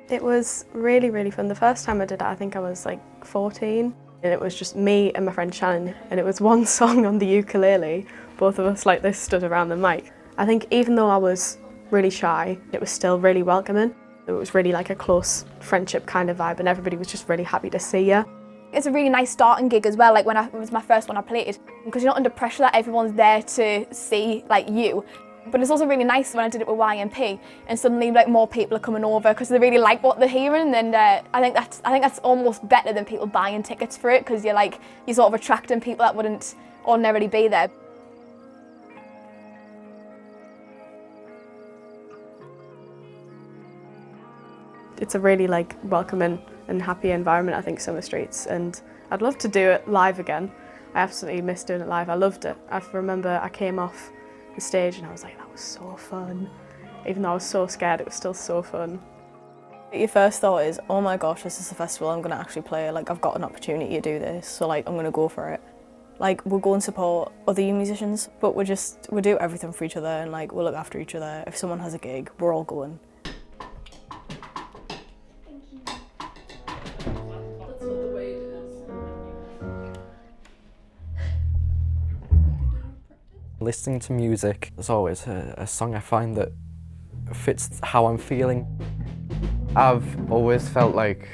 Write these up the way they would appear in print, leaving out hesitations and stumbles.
It was really, really fun. The first time I did it, I think I was like 14. And it was just me and my friend Shannon, and it was one song on the ukulele. Both of us like this stood around the mic. I think even though I was really shy, it was still really welcoming. It was really like a close friendship kind of vibe, and everybody was just really happy to see you. It's a really nice starting gig as well, like when it was my first one I played, because you're not under pressure that everyone's there to see like you. But it's also really nice when I did it with YMP, and suddenly like more people are coming over because they really like what they're hearing, and I think that's almost better than people buying tickets for it, because you're sort of attracting people that wouldn't ordinarily be there. It's a really like welcoming and happy environment, I think, Summer Streets, and I'd love to do it live again. I absolutely missed doing it live. I loved it. I remember I came off the stage and I was like, that was so fun. Even though I was so scared, it was still so fun. Your first thought is, oh my gosh, this is a festival I'm going to actually play, like I've got an opportunity to do this, so like I'm going to go for it. Like we'll go and support other young musicians, but we'll do everything for each other, and like we'll look after each other. If someone has a gig, we're all going. Listening to music, there's always a song I find that fits how I'm feeling. I've always felt like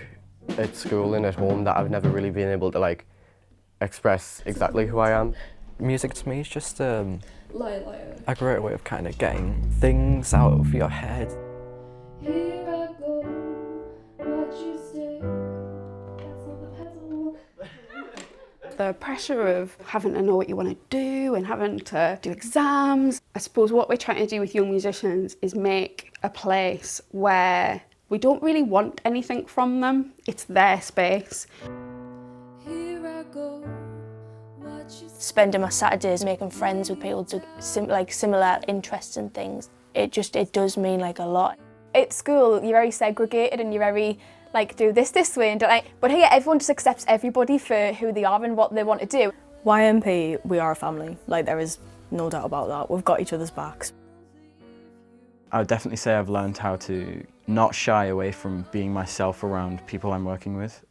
at school and at home that I've never really been able to like express exactly who I am. Music to me is just a great way of kind of getting things out of your head. Here I go, what you say, that's not the petal. The pressure of having to know what you want to do and having to do exams. I suppose what we're trying to do with young musicians is make a place where we don't really want anything from them. It's their space. Here I go, what you say. Spending my Saturdays making friends with people to similar interests and things, it does mean like a lot. At school, you're very segregated and you're very like, do this way and do like, but here everyone just accepts everybody for who they are and what they want to do. YMP, we are a family, like there is no doubt about that. We've got each other's backs. I would definitely say I've learned how to not shy away from being myself around people I'm working with.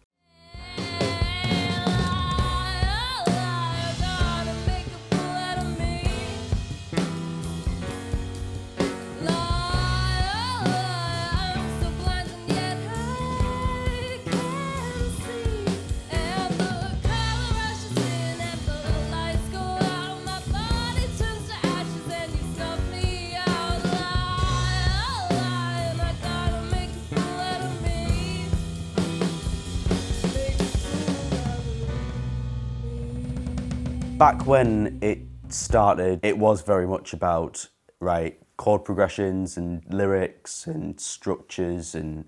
Back when it started, it was very much about, right, chord progressions and lyrics and structures and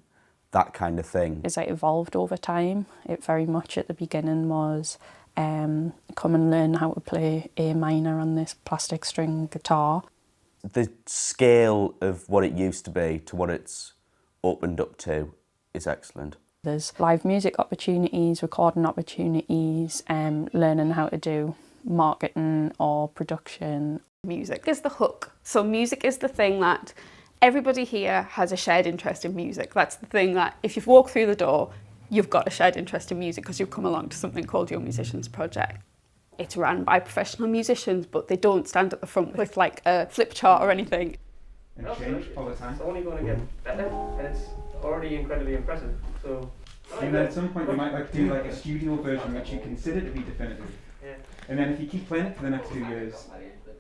that kind of thing. As it evolved over time, it very much at the beginning was come and learn how to play A minor on this plastic string guitar. The scale of what it used to be to what it's opened up to is excellent. There's live music opportunities, recording opportunities, learning how to do marketing or production. Music is the hook. So music is the thing that everybody here has a shared interest in music. That's the thing that if you've walked through the door, you've got a shared interest in music because you've come along to something called Young Musicians Project. It's run by professional musicians, but they don't stand at the front with like a flip chart or anything. And change all the time. It's only going to get better, and it's already incredibly impressive. So. And then at some point you might like do like a studio version which you consider to be definitive. Yeah. And then if you keep playing it for the next 2 years,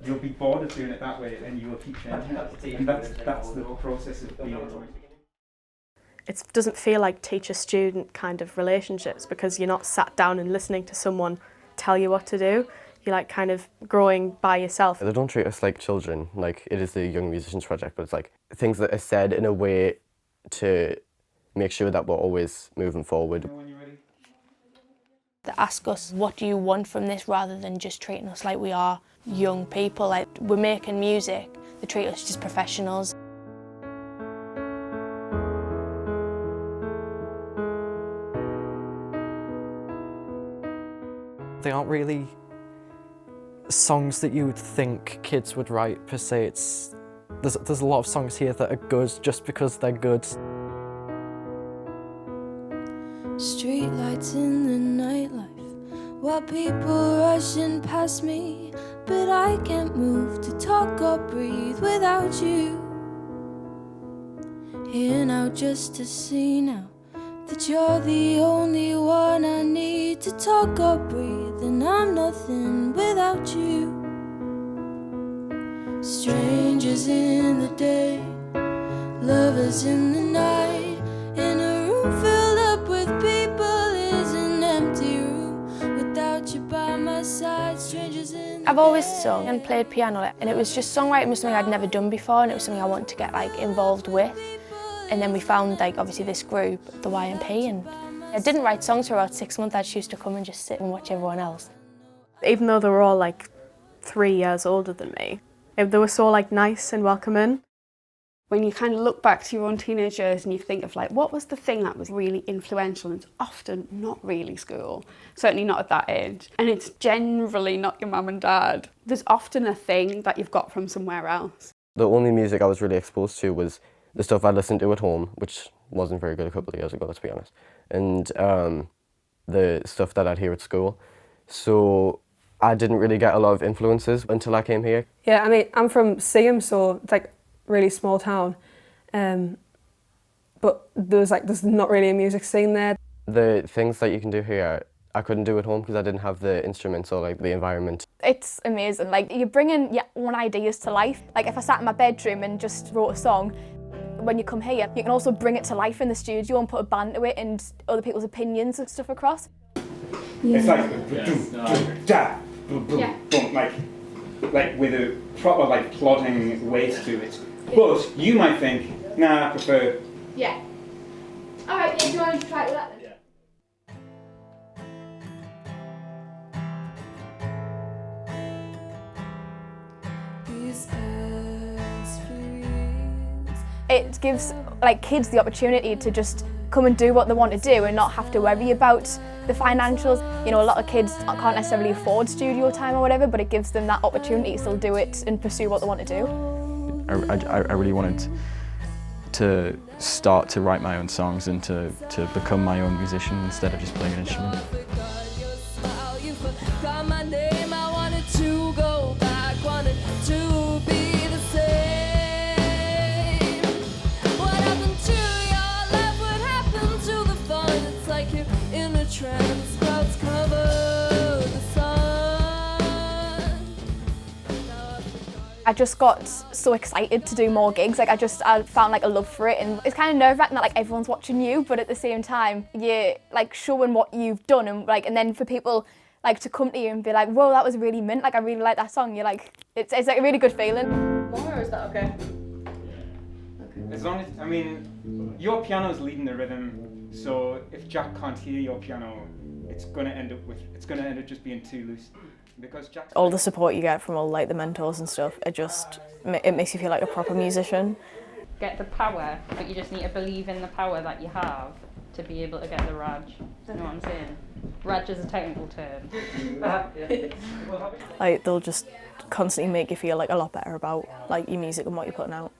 you'll be bored of doing it that way and you will keep changing it. And that's the process of being a It doesn't feel like teacher-student kind of relationships because you're not sat down and listening to someone tell you what to do. You're like kind of growing by yourself. They don't treat us like children, like it is the Young Musicians Project, but it's like things that are said in a way to make sure that we're always moving forward. They ask us, what do you want from this, rather than just treating us like we are young people. Like, we're making music, they treat us just professionals. They aren't really songs that you would think kids would write per se. There's a lot of songs here that are good just because they're good. streetlights in the nightlife, while people rushing past me, but I can't move to talk or breathe without you. Here now just to see now that you're the only one I need to talk or breathe, and I'm nothing without you. Strangers in the day, lovers in the night, in a room filled up with people is an empty room without you by my side. Strangers in the I've always sung and played piano, and it was just songwriting was something I'd never done before, and it was something I wanted to get like involved with. And then we found like obviously this group, the YMP, and I didn't write songs for about 6 months. I just used to come and just sit and watch everyone else. Even though they were all like 3 years older than me, they were so like nice and welcoming. When you kind of look back to your own teenage years and you think of like, what was the thing that was really influential? And it's often not really school, certainly not at that age. And it's generally not your mum and dad. There's often a thing that you've got from somewhere else. The only music I was really exposed to was the stuff I listened to at home, which wasn't very good a couple of years ago, let's be honest. And the stuff that I'd hear at school. So I didn't really get a lot of influences until I came here. Yeah, I mean, I'm from Seaham, so it's like really small town. But there's not really a music scene there. The things that you can do here, I couldn't do at home because I didn't have the instruments or like the environment. It's amazing, like you're bringing your own ideas to life. Like if I sat in my bedroom and just wrote a song, when you come here, you can also bring it to life in the studio and put a band to it and other people's opinions and stuff across. Yeah. It's like like with a proper like plodding weight to it. Yeah. But you might think, nah, I prefer. Yeah. All right. Yeah. Do you want to try it with that then? It gives like kids the opportunity to just come and do what they want to do and not have to worry about the financials. You know, a lot of kids can't necessarily afford studio time or whatever, but it gives them that opportunity to still do it and pursue what they want to do. I really wanted to start to write my own songs and to become my own musician instead of just playing an instrument. I just got so excited to do more gigs. Like I found like a love for it, and it's kind of nerve-wracking that like everyone's watching you, but at the same time you're like showing what you've done, and then for people like to come to you and be like, whoa, that was really mint, like I really like that song. You're like, it's like a really good feeling. More, or is that okay? As long as, I mean, your piano's leading the rhythm, so if Jack can't hear your piano, it's gonna end up just being too loose. Because Jack's all the support you get from all like the mentors and stuff, it makes you feel like a proper musician. Get the power, but you just need to believe in the power that you have to be able to get the Raj. You know what I'm saying? Raj is a technical term. Like they'll just constantly make you feel like a lot better about like your music and what you're putting out.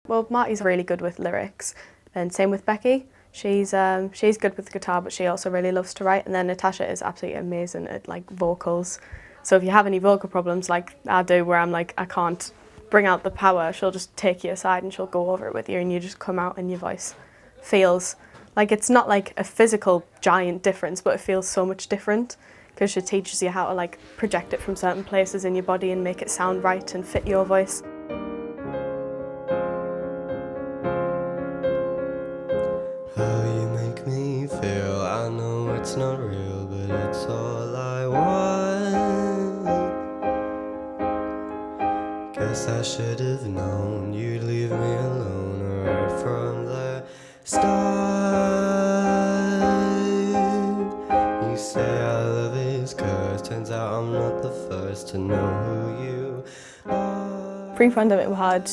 Well, Marty's really good with lyrics, and same with Becky. She's good with the guitar, but she also really loves to write. And then Natasha is absolutely amazing at like vocals. So if you have any vocal problems like I do, where I'm like I can't bring out the power, she'll just take you aside and she'll go over it with you, and you just come out and your voice feels like it's not like a physical giant difference, but it feels so much different because she teaches you how to like project it from certain places in your body and make it sound right and fit your voice. How you make me feel, I know it's not real, but it's all I want. Guess I should have known you'd leave me alone right from the start. You say our love is cursed, turns out I'm not the first to know who you are. Pre-pandemic we had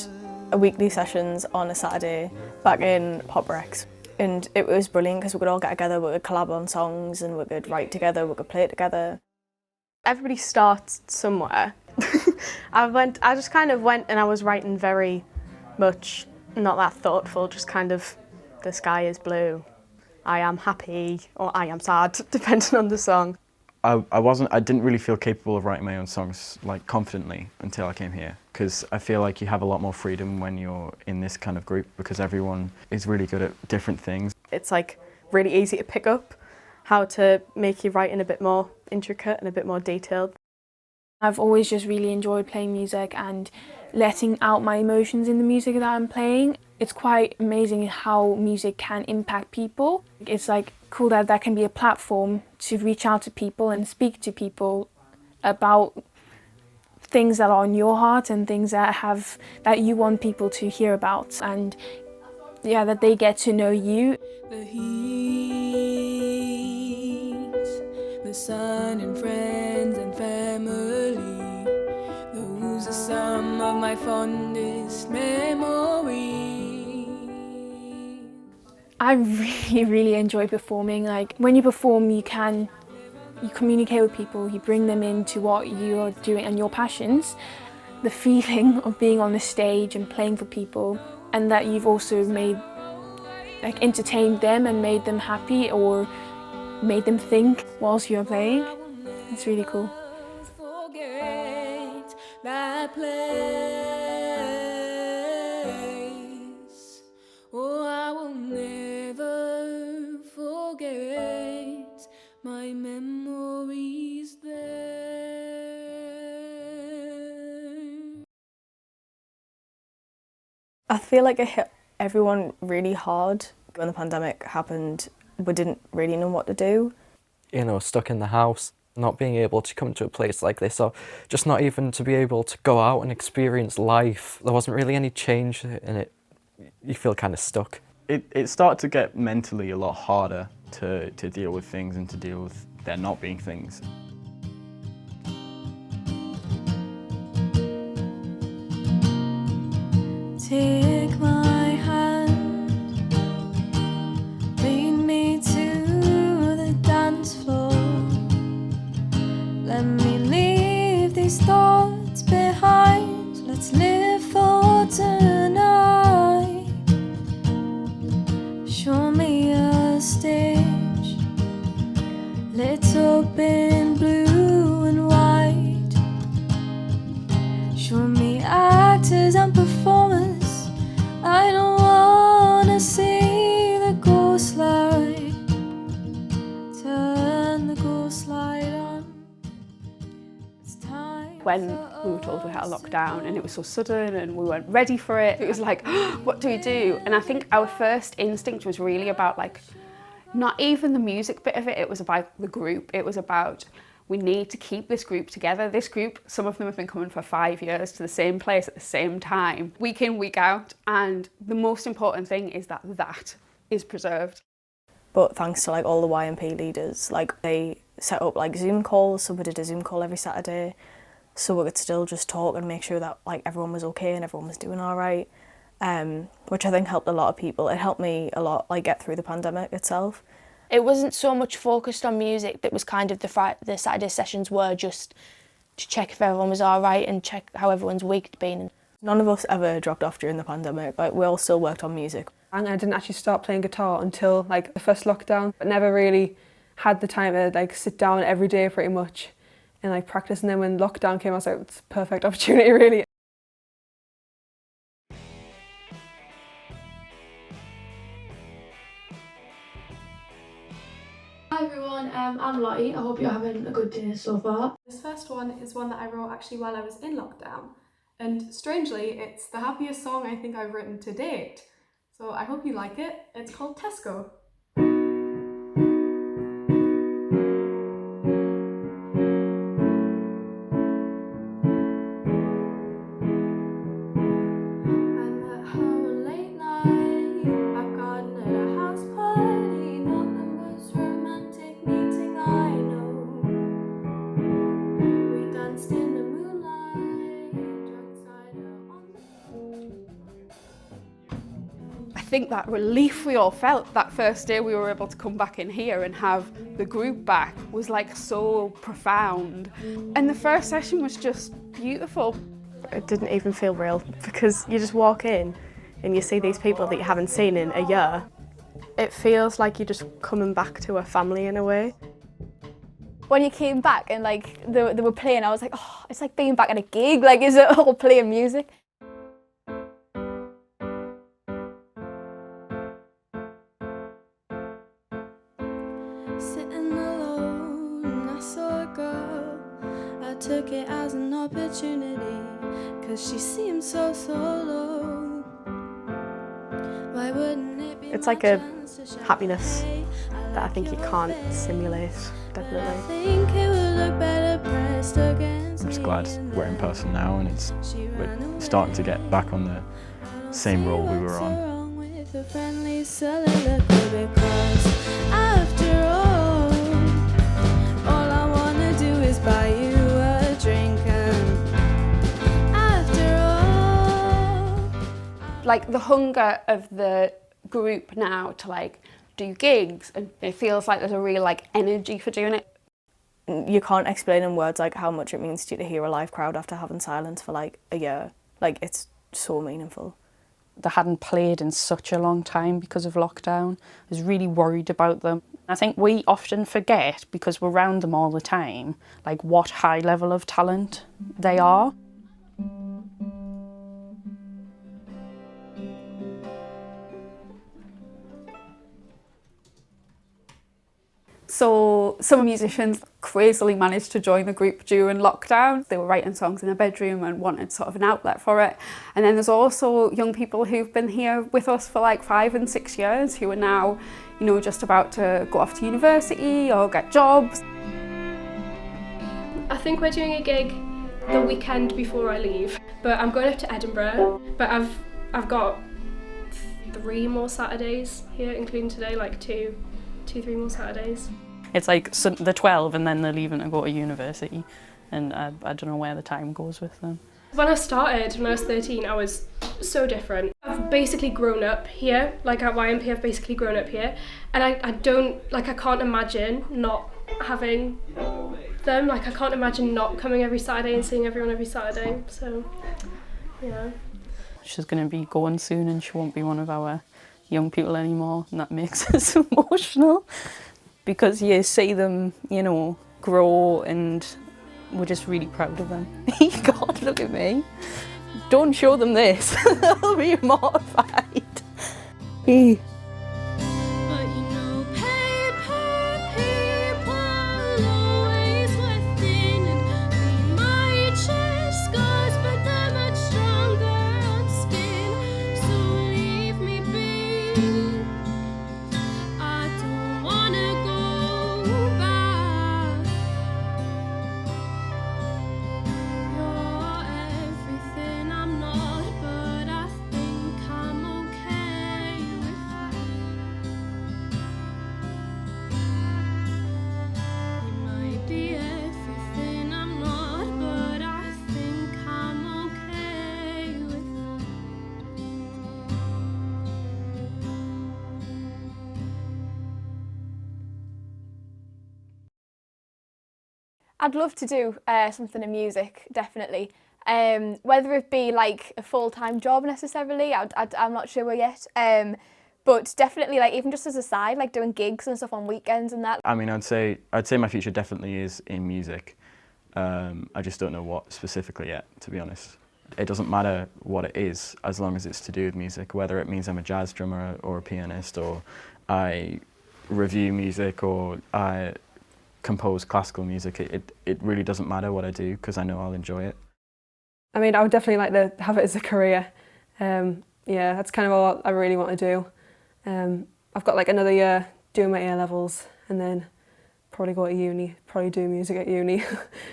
a weekly sessions on a Saturday back in Pop Rex. And it was brilliant because we could all get together, we could collab on songs and we could write together, we could play it together. Everybody starts somewhere. I just kind of went and I was writing very much not that thoughtful, just kind of the sky is blue. I am happy or I am sad, depending on the song. I didn't really feel capable of writing my own songs like confidently until I came here, because I feel like you have a lot more freedom when you're in this kind of group because everyone is really good at different things. It's like really easy to pick up how to make your writing a bit more intricate and a bit more detailed. I've always just really enjoyed playing music and letting out my emotions in the music that I'm playing. It's quite amazing how music can impact people. It's like cool that there can be a platform to reach out to people and speak to people about things that are on your heart and things that you want people to hear about, and yeah, that they get to know you. The heat, the sun and friends and family, those are some of my fondest memories. I really enjoy performing. Like when you perform, you communicate with people, you bring them into what you're doing and your passions. The feeling of being on the stage and playing for people, and that you've also entertained them and made them happy or made them think whilst you're playing. It's really cool. Forget that place. Oh, I will never forget my memories there. I feel like it hit everyone really hard. When the pandemic happened, we didn't really know what to do. You know, stuck in the house, not being able to come to a place like this, or just not even to be able to go out and experience life. There wasn't really any change in it. You feel kind of stuck. It started to get mentally a lot harder to deal with things and to deal with there not being things. Take my hand, lead me to the dance floor. Let me leave these thoughts behind. Let's live for tonight. Show me a stage lit up in blue and white. Show me actors and performers. I don't wanna see the ghost light. Turn the ghost light on. It's time. When we were told we had a lockdown and it was so sudden and we weren't ready for it, it was like, what do we do? And I think our first instinct was really about like, not even the music bit of it, it was about the group. It was about, we need to keep this group together. This group, some of them have been coming for 5 years to the same place at the same time, week in, week out. And the most important thing is that that is preserved. But thanks to like all the YMP leaders, like they set up like Zoom calls, so we did a Zoom call every Saturday, so we could still just talk and make sure that like everyone was okay and everyone was doing all right, which I think helped a lot of people. It helped me a lot, like get through the pandemic itself. It wasn't so much focused on music, that was kind of the Saturday sessions were just to check if everyone was all right and check how everyone's week had been. None of us ever dropped off during the pandemic. Like we all still worked on music. And I didn't actually start playing guitar until like the first lockdown, but never really had the time to like sit down every day pretty much and like practice. And then when lockdown came, I was like, it's a perfect opportunity really. Hi everyone, I'm Lottie. I hope you're having a good day so far. This first one is one that I wrote actually while I was in lockdown, and strangely it's the happiest song I think I've written to date. So I hope you like it. It's called Tesco. I think that relief we all felt that first day we were able to come back in here and have the group back was like so profound. And the first session was just beautiful. It didn't even feel real because you just walk in and you see these people that you haven't seen in a year It feels like you're just coming back to a family in a way. When you came back and like they were playing, I was like, oh, it's like being back at a gig. Like, is it all playing music? Sitting alone, I saw a girl. I took it as an opportunity, 'cause she seemed so low. Why wouldn't it be? It's like a happiness that I think you can't simulate, definitely. I think it would look better pressed against I'm just glad we're in person now, and we're starting to get back on the same roll we were on. with a friendly soliloquy, because after all I wanna do is buy you a drink, and after all, like the hunger of the group now to like do gigs, and it feels like there's a real like energy for doing it. You can't explain in words like how much it means to you to hear a live crowd after having silence for like a year. Like, it's so meaningful. They hadn't played in such a long time because of lockdown. I was really worried about them. I think we often forget, because we're around them all the time, like what high level of talent they are. So some musicians crazily managed to join the group during lockdown. They were writing songs in a bedroom and wanted sort of an outlet for it. And then there's also young people who've been here with us for like 5 and 6 years who are now, you know, just about to go off to university or get jobs. I think we're doing a gig the weekend before I leave, but I'm going up to Edinburgh. But I've got 3 more Saturdays here, including today, like 3 more Saturdays. It's like they're 12 and then they're leaving to go to university, and I don't know where the time goes with them. When I started, when I was 13, I was so different. I've basically grown up here, like at YMP I've basically grown up here, and I can't imagine not having them. Like, I can't imagine not coming every Saturday and seeing everyone every Saturday, so yeah. She's going to be going soon and she won't be one of our young people anymore, and that makes us emotional, because you see them, you know, grow, and we're just really proud of them. God, look at me. Don't show them this. They'll be mortified. I'd love to do something in music, definitely. Whether it be like a full-time job necessarily, I'm not sure yet. But definitely, like, even just as a side, like doing gigs and stuff on weekends and that. I mean, I'd say my future definitely is in music. I just don't know what specifically yet, to be honest. It doesn't matter what it is, as long as it's to do with music, whether it means I'm a jazz drummer or a pianist, or I review music, or I compose classical music. It really doesn't matter what I do, because I know I'll enjoy it. I mean, I would definitely like to have it as a career. Yeah, that's kind of all I really want to do. I've got like another year doing my A-levels, and then probably go to uni, probably do music at uni.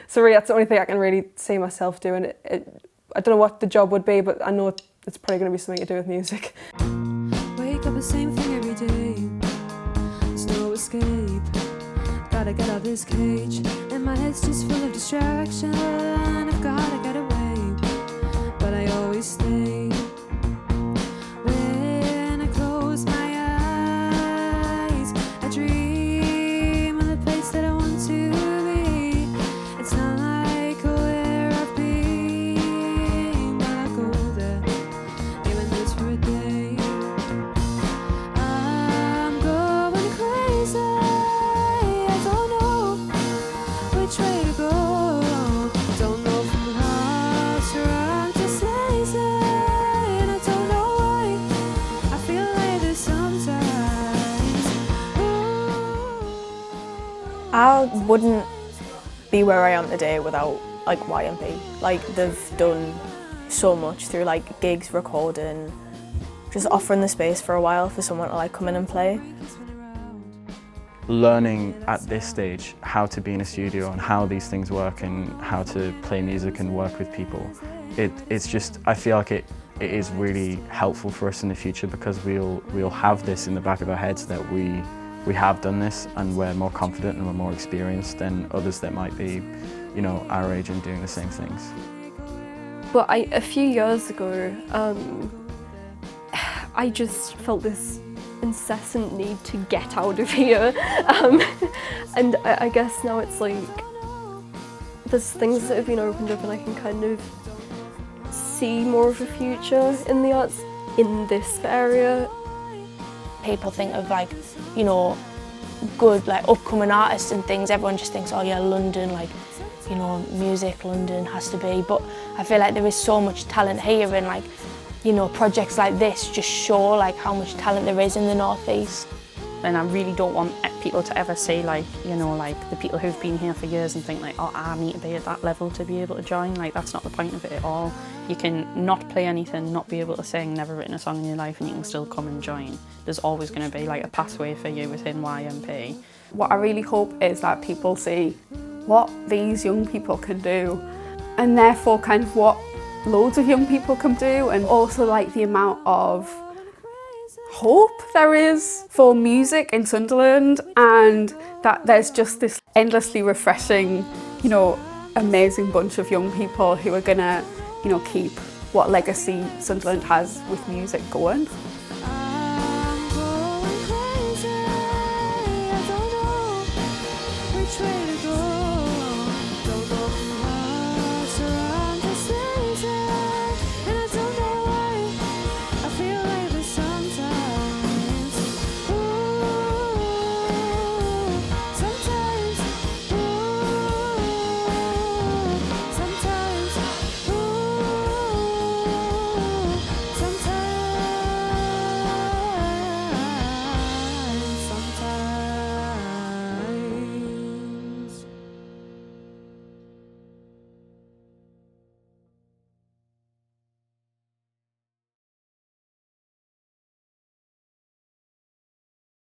So really that's the only thing I can really see myself doing. I don't know what the job would be, but I know it's probably going to be something to do with music. wake up the same thing every day. There's no escape. Gotta get out of this cage, and my head's just full of distraction. I've gotta get away, but I always stay. When I close my eyes, I dream of the place that I want to be. It's not like where I've been, but I go there, even if it's for a day. I'm I wouldn't be where I am today without like YMP. Like they've done so much through like gigs, recording, just offering the space for a while for someone to like come in and play. Learning at this stage how to be in a studio and how these things work and how to play music and work with people, it's just, I feel like it is really helpful for us in the future because we'll have this in the back of our heads that we have done this and we're more confident and we're more experienced than others that might be, you know, our age and doing the same things. But a few years ago, I just felt this incessant need to get out of here. And I guess now it's like, there's things that have been opened up and I can kind of see more of a future in the arts in this area. People think of like, you know, good like upcoming artists and things. Everyone just thinks, oh yeah, London, like, you know, music, London has to be. But I feel like there is so much talent here and like, you know, projects like this just show like how much talent there is in the North East. And I really don't want people to ever say like, you know, like the people who've been here for years and think like, oh, I need to be at that level to be able to join. Like that's not the point of it at all. You can not play anything, not be able to sing, never written a song in your life and you can still come and join. There's always going to be like a pathway for you within YMP. What I really hope is that people see what these young people can do and therefore kind of what loads of young people can do, and also like the amount of hope there is for music in Sunderland, and that there's just this endlessly refreshing, you know, amazing bunch of young people who are gonna, you know, keep what legacy Sunderland has with music going.